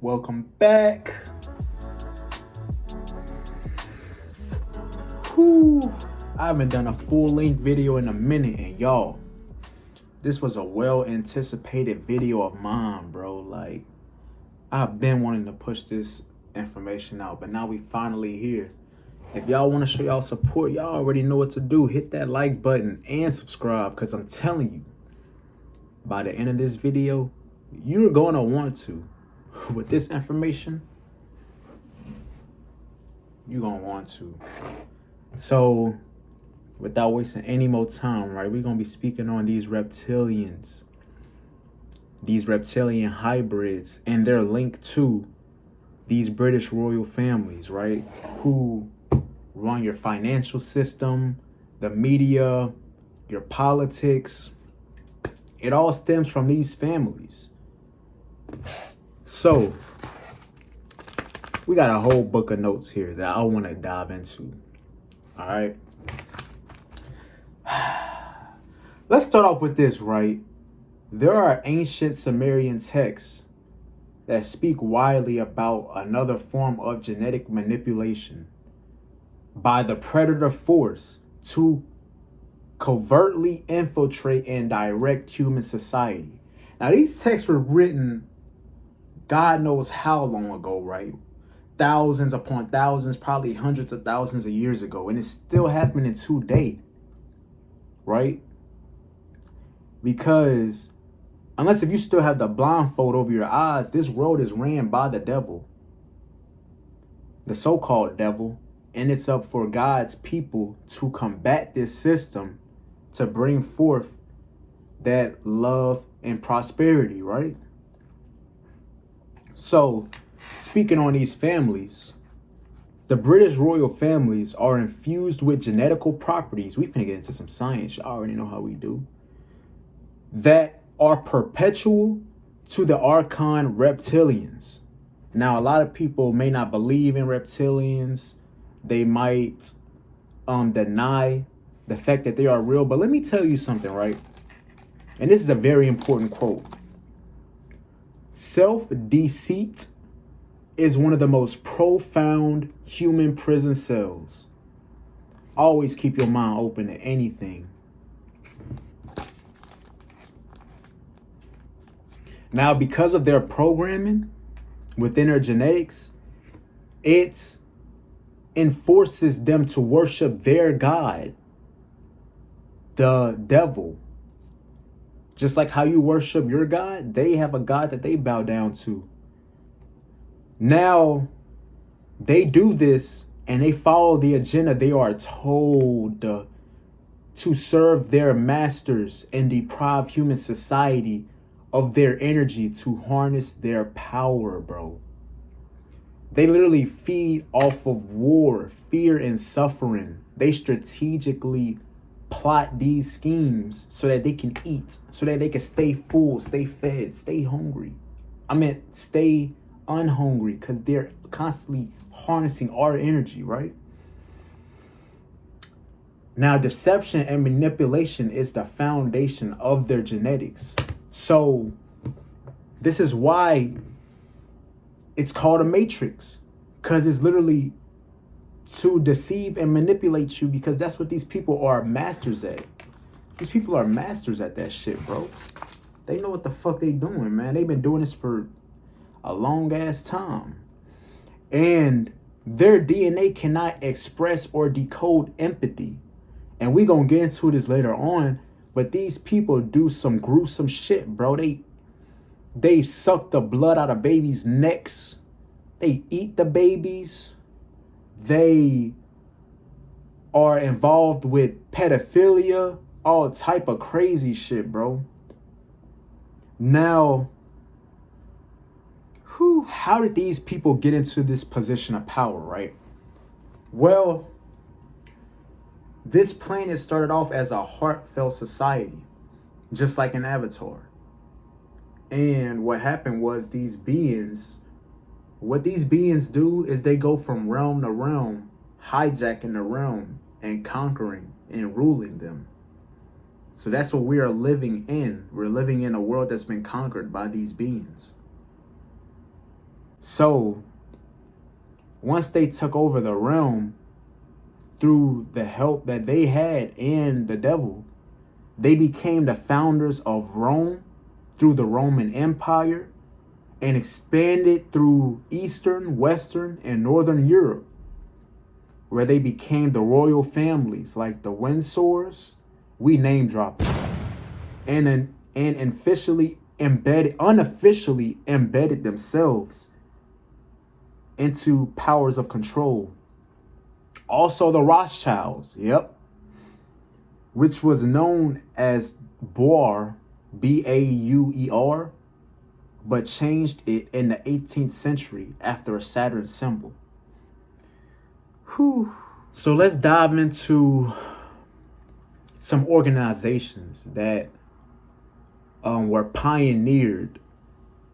Welcome back. Whew. I haven't done a full-length video in a minute, and y'all, this was a well-anticipated video of mine, bro. Like, I've been wanting to push this information out, but now we finally here. If y'all want to show y'all support, y'all already know what to do. Hit that like button and subscribe, because I'm telling you, by the end of this video, you're going to want to. With this information, you're going to want to. So, without wasting any more time, right, we're going to be speaking on these reptilians, these reptilian hybrids, and their link to these British royal families, right, who run your financial system, the media, your politics. It all stems from these families. So, we got a whole book of notes here that I want to dive into. All right. Let's start off with this, right? There are ancient Sumerian texts that speak widely about another form of genetic manipulation by the predator force to covertly infiltrate and direct human society. Now, these texts were written God knows how long ago, right? Thousands upon thousands, probably hundreds of thousands of years ago. And it's still happening today, right? Because unless if you still have the blindfold over your eyes, this world is ran by the devil, the so-called devil. And it's up for God's people to combat this system to bring forth that love and prosperity, right? So, speaking on these families, the British royal families are infused with genetical properties. We finna get into some science. You already know how we do. That are perpetual to the archon reptilians. Now, a lot of people may not believe in reptilians. They might deny the fact that they are real. But let me tell you something, right? And this is a very important quote. Self-deceit is one of the most profound human prison cells. Always keep your mind open to anything. Now, because of their programming within their genetics, it enforces them to worship their God, the devil. Just like how you worship your God, they have a God that they bow down to. Now, they do this and they follow the agenda they are told to serve their masters and deprive human society of their energy to harness their power, bro. They literally feed off of war, fear, and suffering. They strategically plot these schemes so that they can eat, so that they can stay full, stay fed, stay hungry. I meant stay unhungry, because they're constantly harnessing our energy, right? Now, deception and manipulation is the foundation of their genetics. So this is why it's called a matrix, because it's literally to deceive and manipulate you, because that's what these people are masters at. These people are masters at that shit, bro. They know what the fuck they doing, man. They've been doing this for a long ass time. And their DNA cannot express or decode empathy. And we gonna get into this later on, but these people do some gruesome shit, bro. They suck the blood out of babies' necks. They eat the babies. They are involved with pedophilia, all type of crazy shit, bro. Now, how did these people get into this position of power, right? Well, this planet started off as a heartfelt society, just like an avatar. And what happened was what these beings do is they go from realm to realm, hijacking the realm and conquering and ruling them. So that's what we are living in. We're living in a world that's been conquered by these beings. So once they took over the realm through the help that they had and the devil, they became the founders of Rome through the Roman Empire and expanded through Eastern, Western, and Northern Europe, where they became the royal families like the Windsors. We name dropped them. And unofficially embedded themselves into powers of control. Also the Rothschilds, yep, which was known as Boer, Bauer, but changed it in the 18th century after a Saturn symbol. Whew. So let's dive into some organizations that were pioneered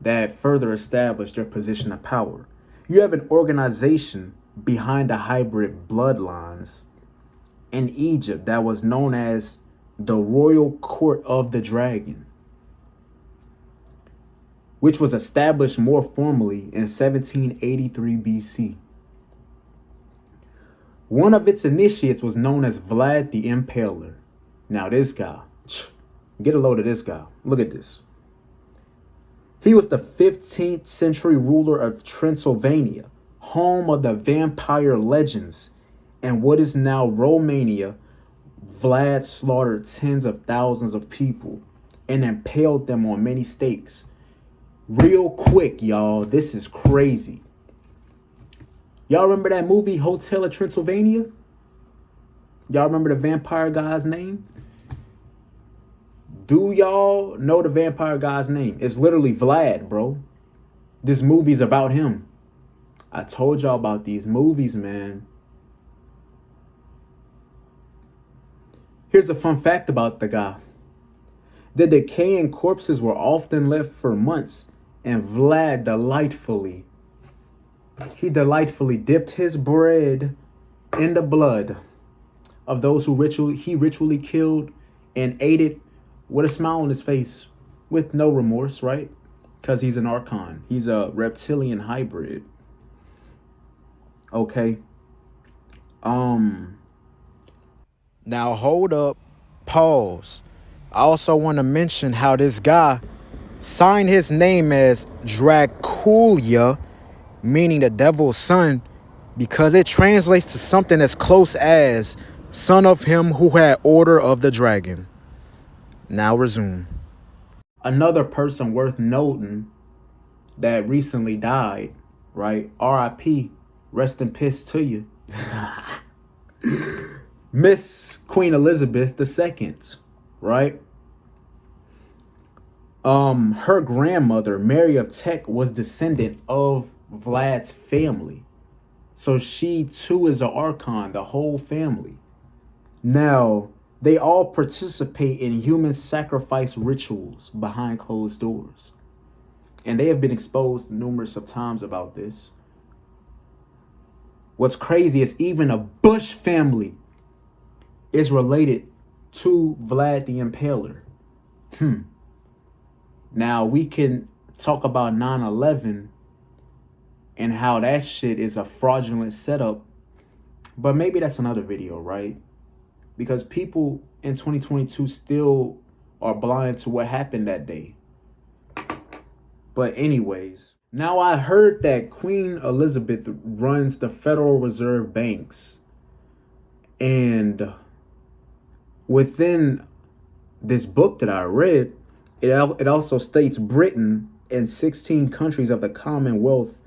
that further established their position of power. You have an organization behind the hybrid bloodlines in Egypt that was known as the Royal Court of the Dragon, which was established more formally in 1783 BC. One of its initiates was known as Vlad the Impaler. Now this guy, get a load of this guy. Look at this. He was the 15th century ruler of Transylvania, home of the vampire legends, and what is now Romania. Vlad slaughtered tens of thousands of people and impaled them on many stakes. Real quick, y'all, this is crazy. Y'all remember that movie Hotel of Transylvania? Y'all remember the vampire guy's name? Do y'all know the vampire guy's name? It's literally Vlad, bro. This movie's about him. I told y'all about these movies, man. Here's a fun fact about the guy. The decaying corpses were often left for months, and Vlad delightfully dipped his bread in the blood of those who he ritually killed and ate it with a smile on his face, with no remorse, right? Because he's an archon. He's a reptilian hybrid. Okay. Now hold up, pause. I also want to mention how this guy signed his name as Draculia, meaning the devil's son, because it translates to something as close as son of him who had order of the dragon. Now resume. Another person worth noting that recently died, right? R.I.P. Rest in peace to you. Miss Queen Elizabeth II, right? Her grandmother, Mary of Teck, was descendant of Vlad's family. So she too is an archon, the whole family. Now, they all participate in human sacrifice rituals behind closed doors. And they have been exposed numerous of times about this. What's crazy is even a Bush family is related to Vlad the Impaler. Now, we can talk about 9/11 and how that shit is a fraudulent setup. But maybe that's another video, right? Because people in 2022 still are blind to what happened that day. But anyways, now I heard that Queen Elizabeth runs the Federal Reserve banks. And within this book that I read, it also states Britain and 16 countries of the Commonwealth.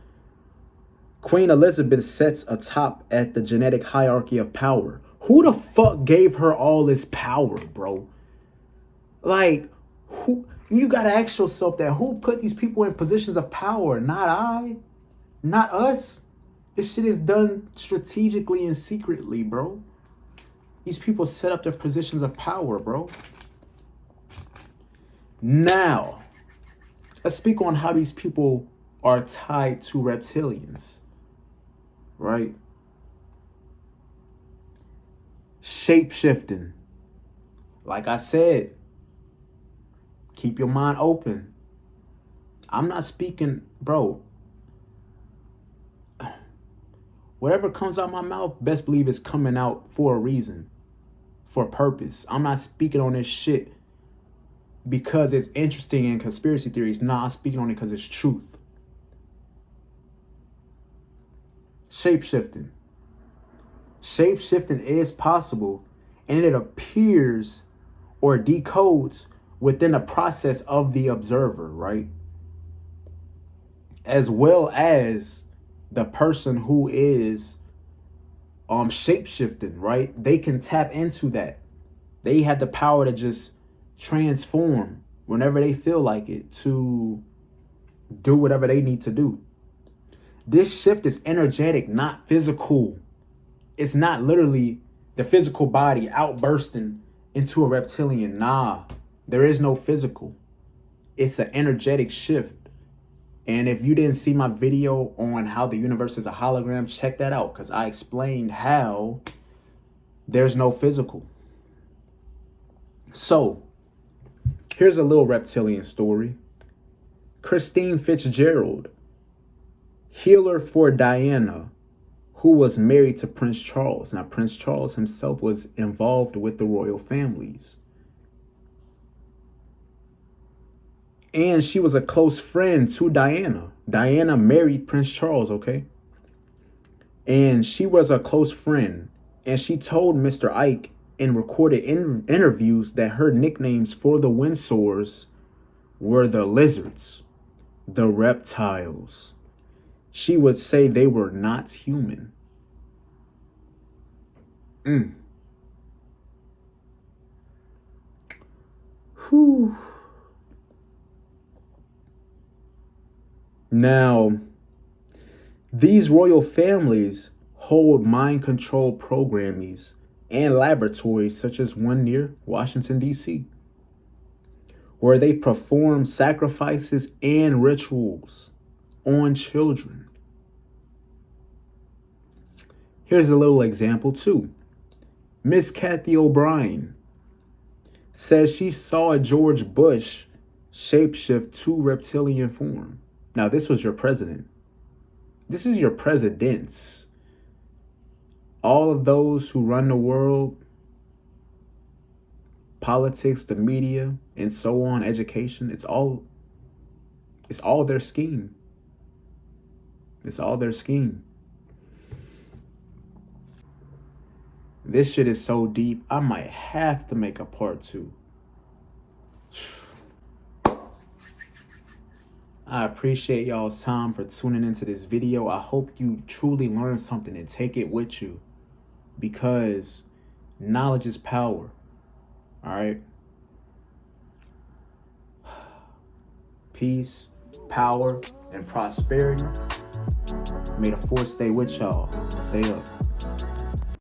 Queen Elizabeth sits atop at the genetic hierarchy of power. Who the fuck gave her all this power, bro? Like, who? You gotta ask yourself that. Who put these people in positions of power? Not I. Not us. This shit is done strategically and secretly, bro. These people set up their positions of power, bro. Now, let's speak on how these people are tied to reptilians, right? Shape-shifting. Like I said, keep your mind open. I'm not speaking, bro. Whatever comes out my mouth, best believe it's coming out for a reason, for a purpose. I'm not speaking on this shit because it's interesting in conspiracy theories. Nah, I'm speaking on it because it's truth. Shape-shifting. Shape-shifting is possible, and it appears or decodes within the process of the observer, right? As well as the person who is shape-shifting, right? They can tap into that. They have the power to just transform whenever they feel like it, to do whatever they need to do. This shift is energetic, not physical. It's not literally the physical body outbursting into a reptilian. Nah, there is no physical. It's an energetic shift. And if you didn't see my video on how the universe is a hologram, check that out, because I explained how there's no physical. So, here's a little reptilian story. Christine Fitzgerald, healer for Diana, who was married to Prince Charles. Now, Prince Charles himself was involved with the royal families. And she was a close friend to Diana. Diana married Prince Charles, okay? And she was a close friend. And she told Mr. Ike in recorded interviews that her nicknames for the Windsors were the lizards, the reptiles. She would say they were not human. Whew. Now, these royal families hold mind control programmies and laboratories, such as one near Washington, D.C., where they perform sacrifices and rituals on children. Here's a little example too. Miss Kathy O'Brien says she saw George Bush shapeshift to reptilian form. Now, this was your president. This is your presidents. All of those who run the world, politics, the media, and so on, education, it's all their scheme. It's all their scheme. This shit is so deep, I might have to make a part 2. I appreciate y'all's time for tuning into this video. I hope you truly learned something and take it with you, because knowledge is power. All right. Peace, power, and prosperity. May the force stay with y'all. Stay up.